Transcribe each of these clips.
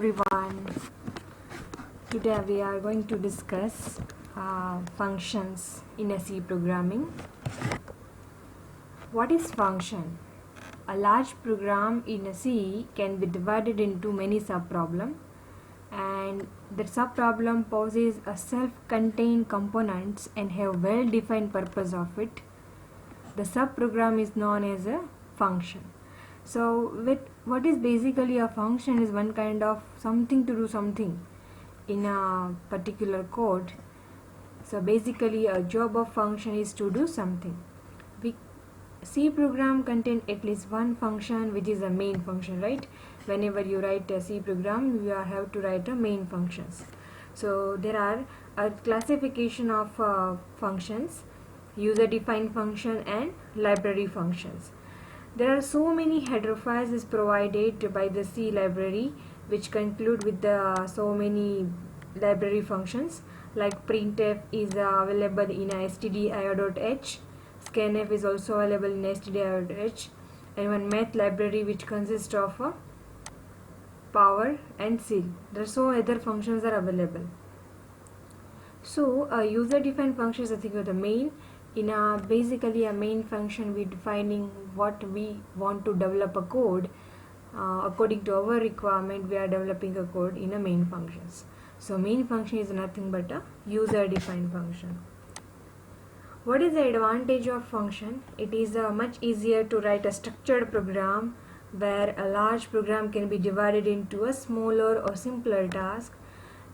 everyone. Today we are going to discuss functions in a C programming. What is function? A large program in a C can be divided into many subproblems, and the subproblem poses a self-contained components and have well-defined purpose of it. The subprogram is known as a function. So what is basically a function is one kind of something to do something in a particular code. So basically a job of function is to do something. C program contain at least one function, which is a main function, right? Whenever you write a C program, you have to write a main functions. So there are a classification of functions: user defined function and library functions. There are so many header files is provided by the C library, which conclude with the so many library functions like printf is available in stdio.h, scanf is also available in stdio.h, and one math library which consists of power and ceil. There are so other functions are available. So a user defined function is I think the main. In basically a main function, we defining what we want to develop a code. According to our requirement, we are developing a code in a main functions. So main function is nothing but a user defined function. What is the advantage of function? It is much easier to write a structured program where a large program can be divided into a smaller or simpler task.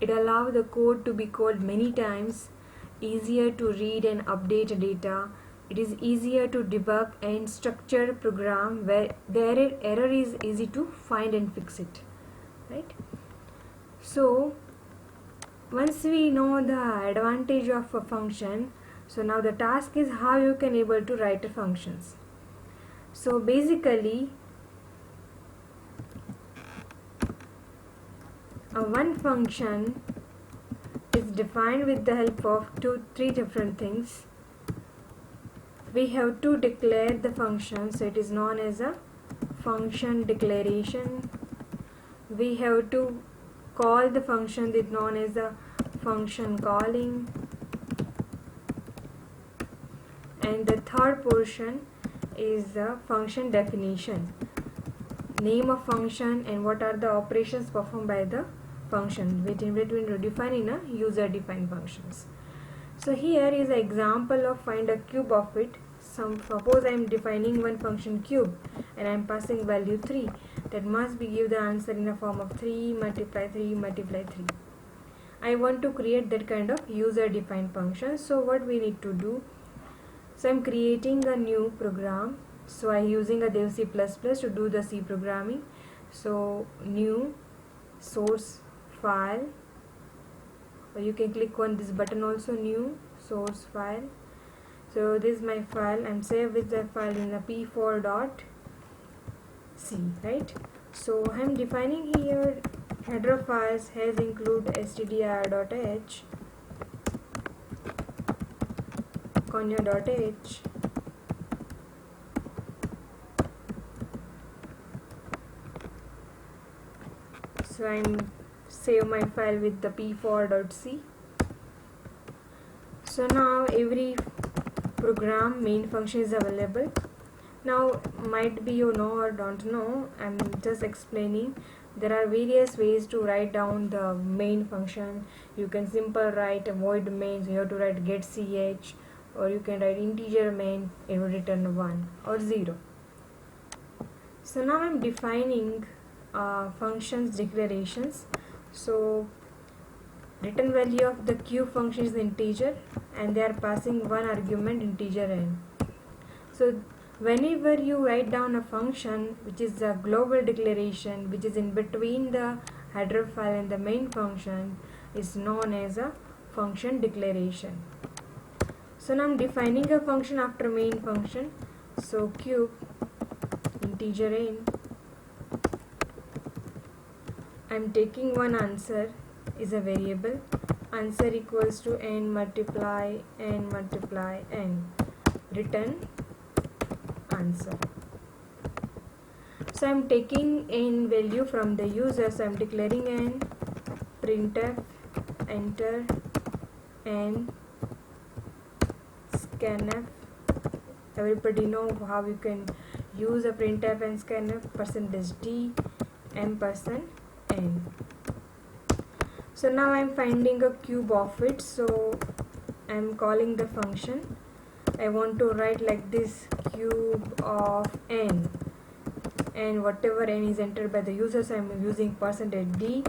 It allows the code to be called many times, easier to read and update data. It is easier to debug and structure program where the error is easy to find and fix it, right? So once we know the advantage of a function, so now the task is how you can able to write a functions. So basically one function is defined with the help of three different things. We have to declare the function, so it is known as a function declaration. We have to call the function, that is known as a function calling. And the third portion is the function definition, name of function and what are the operations performed by the function, which in between to define in a user defined functions. So here is an example of find a cube of it. Suppose I am defining one function cube and I am passing value 3, that must be give the answer in the form of 3 multiply 3 multiply 3. I want to create that kind of user defined function. So what we need to do, so I am creating a new program. So I am using a Dev C++ to do the C programming. So new source file, or you can click on this button also, new source file. So this is my file. I'm saved with the file in a p4.c, right? So I'm defining here header files has include stdio.h, conyo.h, so I'm save my file with the p4.c. So now every program main function is available. Now might be you know or don't know, I'm just explaining. There are various ways to write down the main function. You can simple write a void main, so you have to write get ch, or you can write integer main, it will return 1 or 0. So now I'm defining functions declarations. So return value of the cube function is integer and they are passing one argument integer n. So whenever you write down a function which is a global declaration, which is in between the header file and the main function, is known as a function declaration. So now I'm defining a function after main function. So cube integer n, I'm taking one answer is a variable, answer equals to n multiply n, return answer. So I'm taking in value from the user, so I'm declaring an printf enter and scanf. Everybody know how you can use a printf and scanf. %d %n. So now I'm finding a cube of it, so I'm calling the function. I want to write like this, cube of n, and whatever n is entered by the user, so I'm using %d.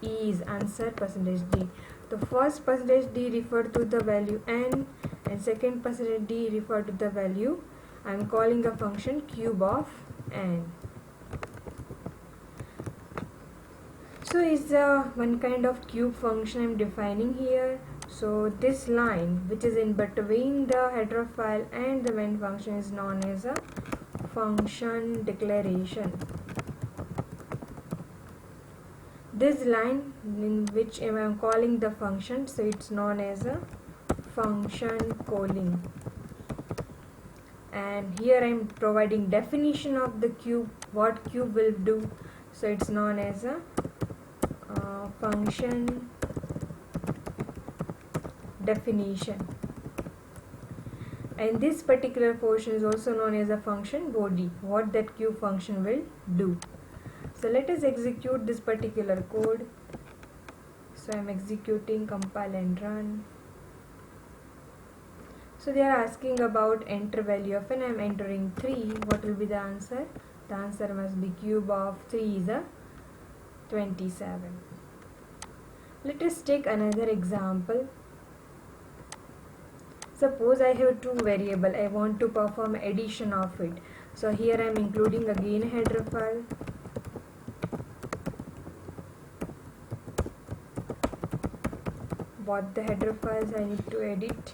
E is answer, %d. The first %d refer to the value n, and second %d refer to the value. I'm calling a function cube of n. So is one kind of cube function I'm defining here. So this line which is in between the header file and the main function is known as a function declaration. This line in which I am calling the function, so it's known as a function calling. And here I am providing definition of the cube, what cube will do. So it's known as a function definition, and this particular portion is also known as a function body, what that cube function will do. So let us execute this particular code. So I am executing, compile and run. So they are asking about enter value of n. I am entering 3. What will be the answer? The answer must be cube of 3 is a 27. Let us take another example. Suppose I have two variables. I want to perform addition of it. So here I am including again a header file. Both the header files I need to edit.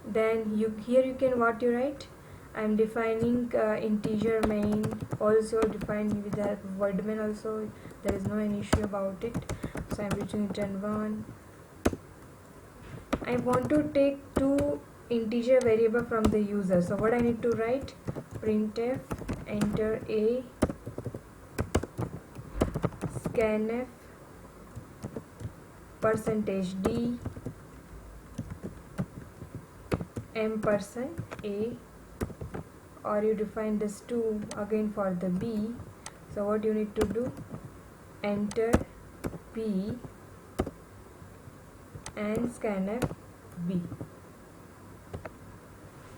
Then here you can what you write. I am defining integer main, also defined with the word main also. There is no any issue about it. So I am using gen1. I want to take two integer variable from the user. So what I need to write? Printf enter a scanf %d %a, or you define this 2 again for the b. So what you need to do? Enter b and scanf b.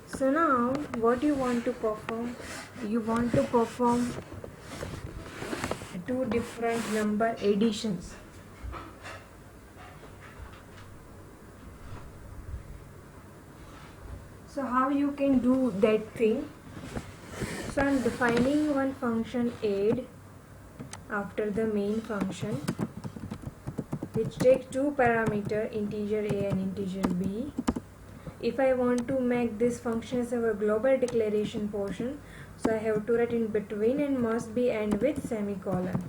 So now what you want to perform? You want to perform two different number additions. So how you can do that thing? So I am defining one function add after the main function, which takes two parameters, integer a and integer b. If I want to make this function as a global declaration portion, so I have to write in between and must be end with semicolon.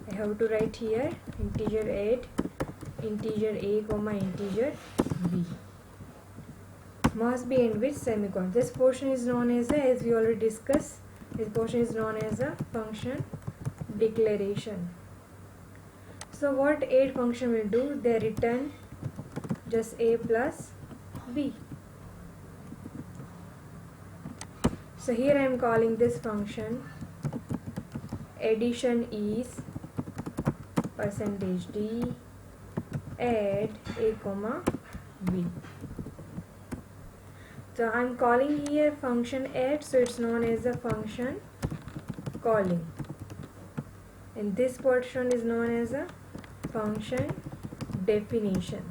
I have to write here integer add integer a comma integer b. Must be end with semicolon. This portion is known as we already discussed, this portion is known as a function declaration. So what add function will do? They return just a plus b. So here I am calling this function addition is %d add a comma b. So I am calling here function add, so it's known as a function calling, and this portion is known as a function definition.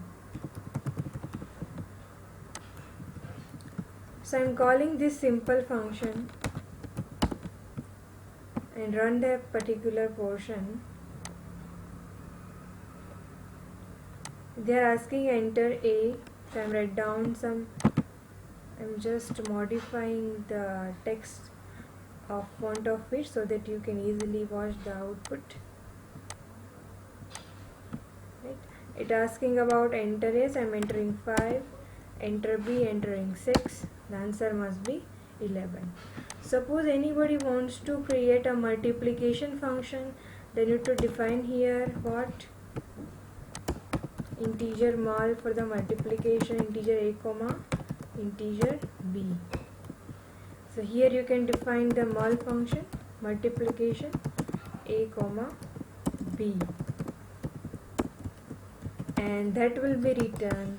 So I am calling this simple function and run that particular portion. They are asking enter a, so I am write down some. I'm just modifying the text of font of it so that you can easily watch the output. Right. It asking about enter a, so I'm entering 5, enter b, entering 6. The answer must be 11. Suppose anybody wants to create a multiplication function, they need to define here what integer mul for the multiplication, integer a comma integer b. So here you can define the mul function, multiplication a comma b, and that will be return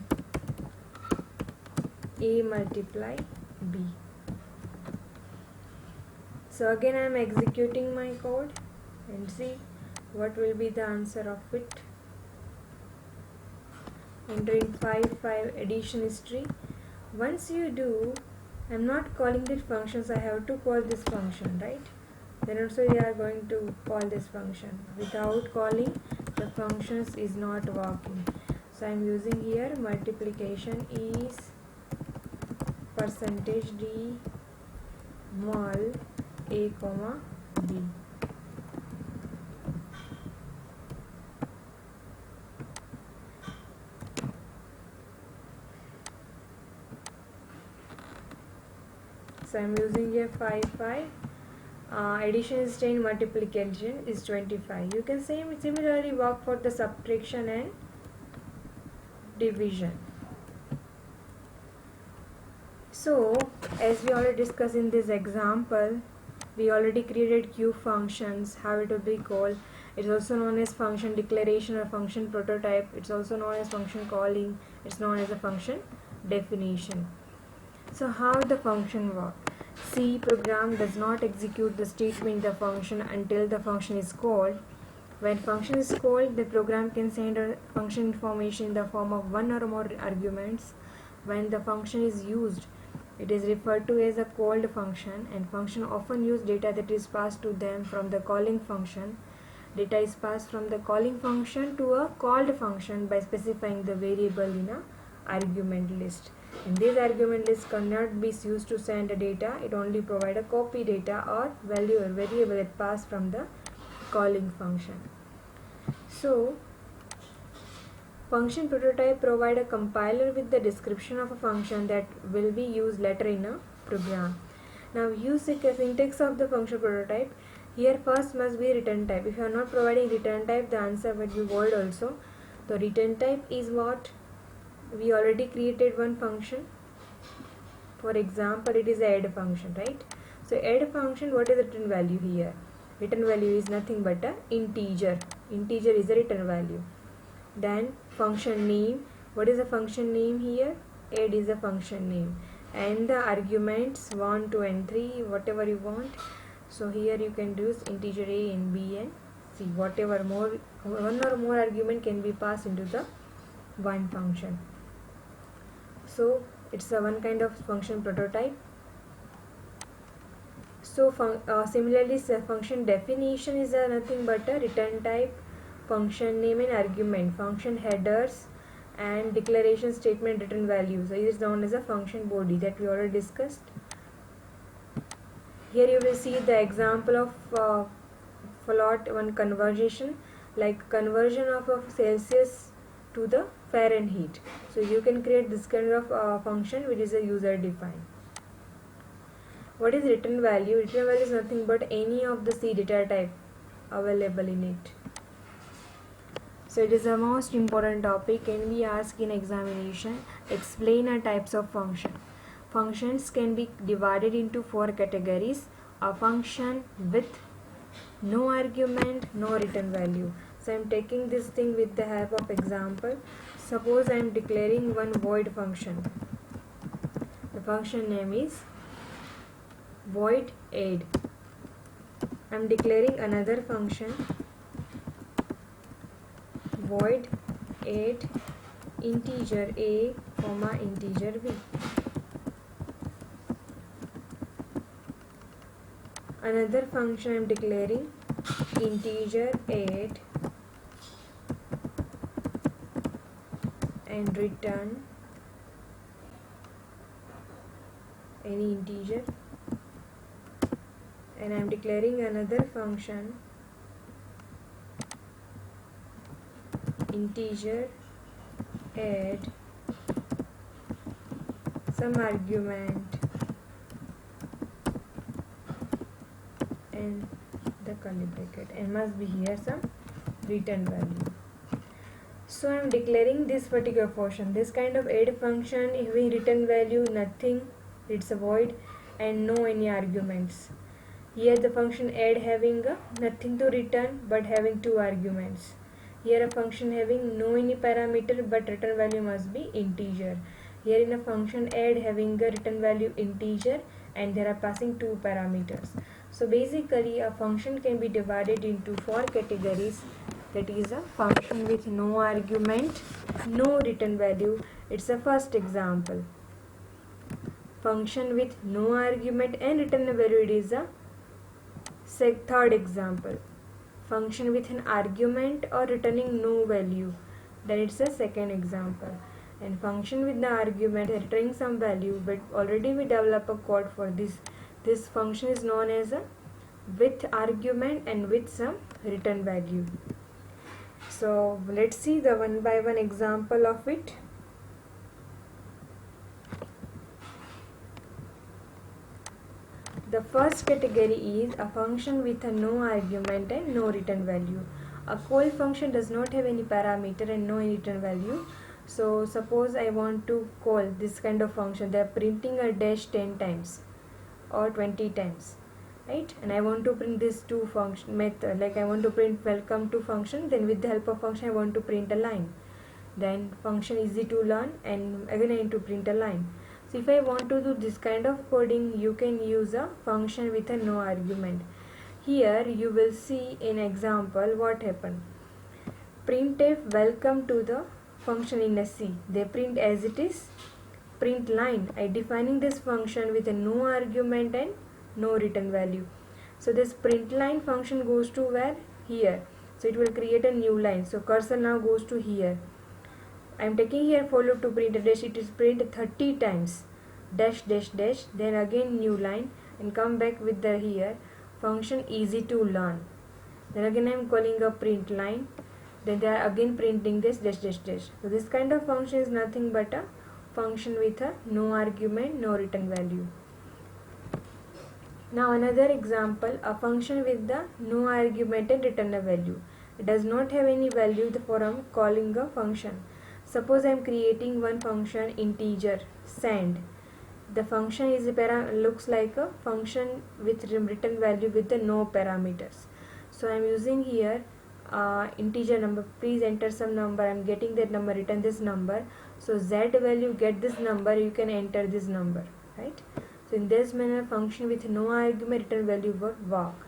a multiply b. So again I am executing my code and see what will be the answer of it. Entering 5 addition history. Once you do, I am not calling this functions, I have to call this function, right? Then also we are going to call this function. Without calling, the functions is not working. So I am using here multiplication is percentage d mul a comma b. So I am using here 5. Addition is 10, multiplication is 25. You can similarly work for the subtraction and division. So as we already discussed in this example, we already created Q functions, how it will be called. It's also known as function declaration or function prototype. It's also known as function calling. It's known as a function definition. So how the function work? C program does not execute the statement in the function until the function is called. When function is called, the program can send a function information in the form of one or more arguments. When the function is used, it is referred to as a called function, and function often use data that is passed to them from the calling function. Data is passed from the calling function to a called function by specifying the variable in a argument list. And this argument list cannot be used to send the data, it only provides a copy data or value or variable that pass from the calling function. So function prototype provide a compiler with the description of a function that will be used later in a program. Now use the syntax of the function prototype. Here first must be return type. If you are not providing return type, the answer will be void also. The return type is what? We already created one function. For example, it is add function, right? So add function, what is the return value here? Return value is nothing but a integer. Integer is a return value. Then function name, what is the function name here? Add is a function name, and the arguments 1, 2 and 3, whatever you want. So here you can use integer a and b and c, whatever more, one or more argument can be passed into the one function. So it's a one kind of function prototype. So similarly, function definition is nothing but a return type, function name and argument, function headers and declaration statement, return values. So it is known as a function body that we already discussed. Here you will see the example of float one conversion, like conversion of Celsius to the Fahrenheit. So you can create this kind of function which is a user defined. What is return value? Return value is nothing but any of the C data type available in it. So it is the most important topic, and we ask in examination, explain a types of function. Functions can be divided into 4 categories. A function with no argument, no return value. So I am taking this thing with the help of example. Suppose I am declaring one void function. The function name is void add. I am declaring another function void add integer a comma integer b. Another function I am declaring integer add and return any integer, and I am declaring another function integer add some argument and the curly bracket, and must be here some return value. So I am declaring this particular portion. This kind of add function having return value nothing, it's a void, and no any arguments. Here the function add having nothing to return but having two arguments. Here a function having no any parameter but return value must be integer. Here in a function add having a return value integer and there are passing two parameters. So basically a function can be divided into four categories. That is a function with no argument, no return value. It's a first example. Function with no argument and return value, it is a third example. Function with an argument or returning no value, then it's a second example. And function with the argument returning some value, but already we develop a code for this. This function is known as a with argument and with some return value. So let's see the one by one example of it. The first category is a function with a no argument and no return value. A call function does not have any parameter and no return value. So suppose I want to call this kind of function. They are printing a dash 10 times or 20 times, right? And I want to print this to function method, like I want to print welcome to function, then with the help of function I want to print a line. Then function easy to learn, and again I need to print a line. So if I want to do this kind of coding, you can use a function with a no argument. Here you will see in example what happened. Printf welcome to the function in a C. They print as it is. Print line. I defining this function with a no argument and no return value. So this print line function goes to where? Here. So it will create a new line. So cursor now goes to here. I am taking here for loop to print a dash. It is print 30 times dash dash dash, then again new line, and come back with the here function easy to learn. Then again I am calling a print line, then they are again printing this dash dash dash. So this kind of function is nothing but a function with a no argument, no return value. Now another example, a function with the no argument and return a value. It does not have any value for I am calling a function. Suppose I am creating one function integer send. The function is looks like a function with return value with the no parameters. So I am using here integer number. Please enter some number. I am getting that number. Return this number. So z value get this number. You can enter this number, right? So in this manner, function with no argument return value would work.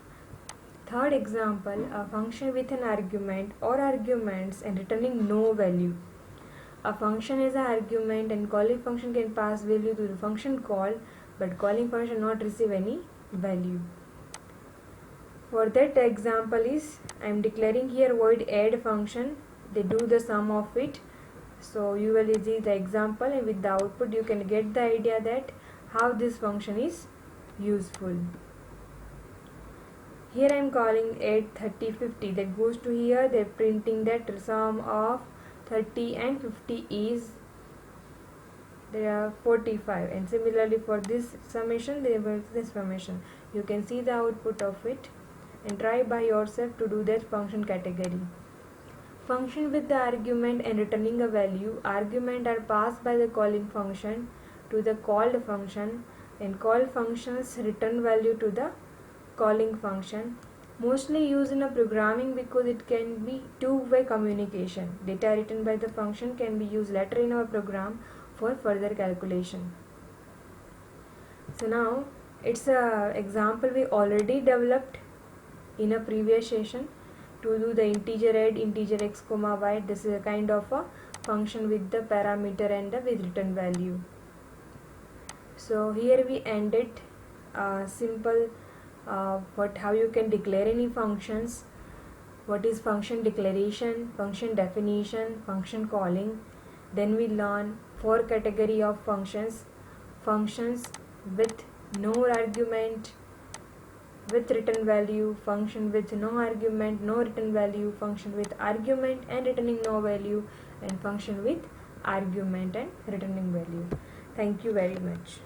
Third example, a function with an argument or arguments and returning no value. A function is an argument and calling function can pass value to the function call, but calling function not receive any value. For that example is I am declaring here void add function. They do the sum of it. So you will see the example, and with the output you can get the idea that how this function is useful. Here I am calling add 30 50. That goes to here. They are printing that sum of 30 and 50 is there are 45, and similarly for this summation there was this summation. You can see the output of it and try by yourself to do that function category. Function with the argument and returning a value. Argument are passed by the calling function to the called function, and call functions return value to the calling function. Mostly used in a programming because it can be two-way communication. Data written by the function can be used later in our program for further calculation. So now it's a example we already developed in a previous session to do the integer add integer x comma y. This is a kind of a function with the parameter and the with return value. So here we ended simple how you can declare any functions, what is function declaration, function definition, function calling. Then we learn four category of functions: functions with no argument, with return value, function with no argument, no return value, function with argument and returning no value, and function with argument and returning value. Thank you very much.